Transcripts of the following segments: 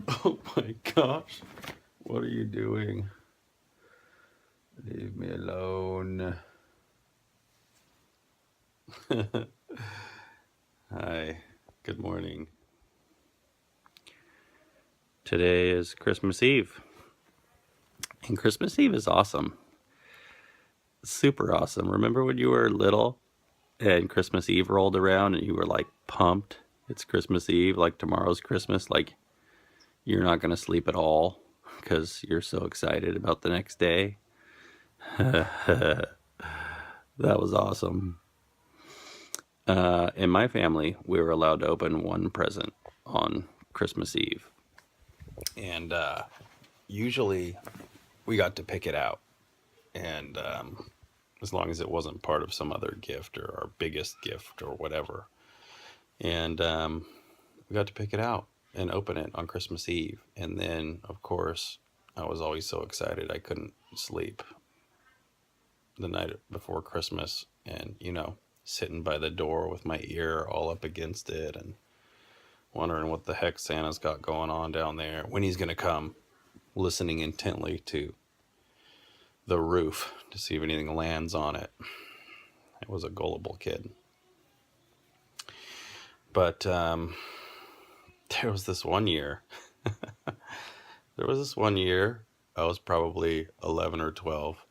Oh my gosh. What are you doing? Leave me alone. Hi. Good morning. Today is Christmas Eve. And Christmas Eve is awesome. Super awesome. Remember when you were little and Christmas Eve rolled around and you were like pumped? It's Christmas Eve, like tomorrow's Christmas, like you're not going to sleep at all because you're so excited about the next day. That was awesome. In my family, we were allowed to open one present on Christmas Eve. And usually we got to pick it out. And as long as it wasn't part of some other gift or our biggest gift or whatever. And we got to pick it out and open it on Christmas Eve. And then, of course, I was always so excited I couldn't sleep the night before Christmas. And, sitting by the door with my ear all up against it and wondering what the heck Santa's got going on down there, when he's going to come, listening intently to the roof to see if anything lands on it. I was a gullible kid. But there was this one year. I was probably 11 or 12.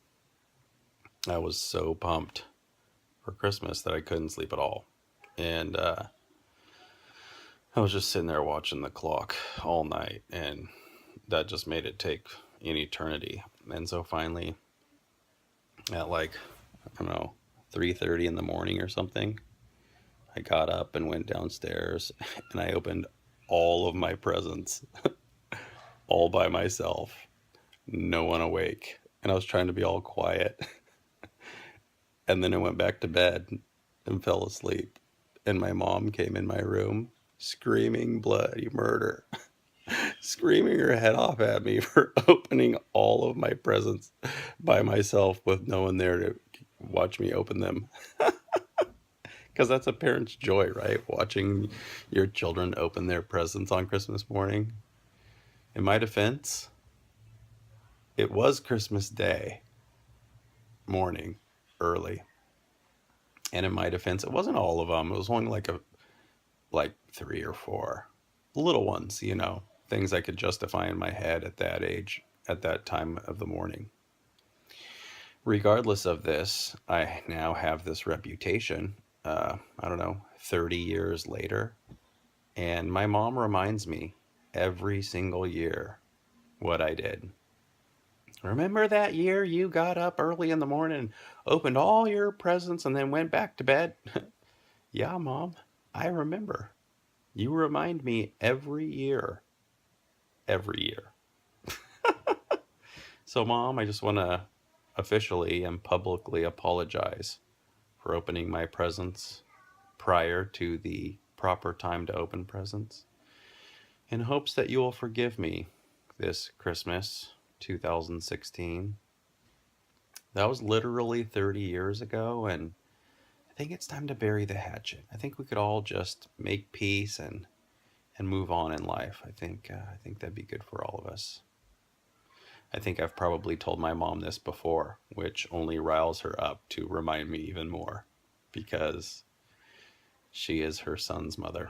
I was so pumped for Christmas that I couldn't sleep at all. And I was just sitting there watching the clock all night, and that just made it take an eternity. And so finally, at like, I don't know, 3:30 in the morning or something, I got up and went downstairs and I opened all of my presents all by myself, no one awake. And I was trying to be all quiet. And then I went back to bed and fell asleep. And my mom came in my room screaming bloody murder, screaming her head off at me for opening all of my presents by myself with no one there to watch me open them. Because that's a parent's joy, right? Watching your children open their presents on Christmas morning. In my defense, it was Christmas Day morning, early. And in my defense, it wasn't all of them. It was only like three or four little ones, things I could justify in my head at that age, at that time of the morning. Regardless of this, I now have this reputation, I don't know, 30 years later. And my mom reminds me every single year what I did. Remember that year you got up early in the morning, opened all your presents, and then went back to bed? Yeah, Mom, I remember. You remind me every year. Every year. So, Mom, I just want to officially and publicly apologize for opening my presents prior to the proper time to open presents, in hopes that you will forgive me this Christmas 2016. That was literally 30 years ago, and I think it's time to bury the hatchet. I think we could all just make peace and move on in life. I think that'd be good for all of us. I think I've probably told my mom this before, which only riles her up to remind me even more because she is her son's mother.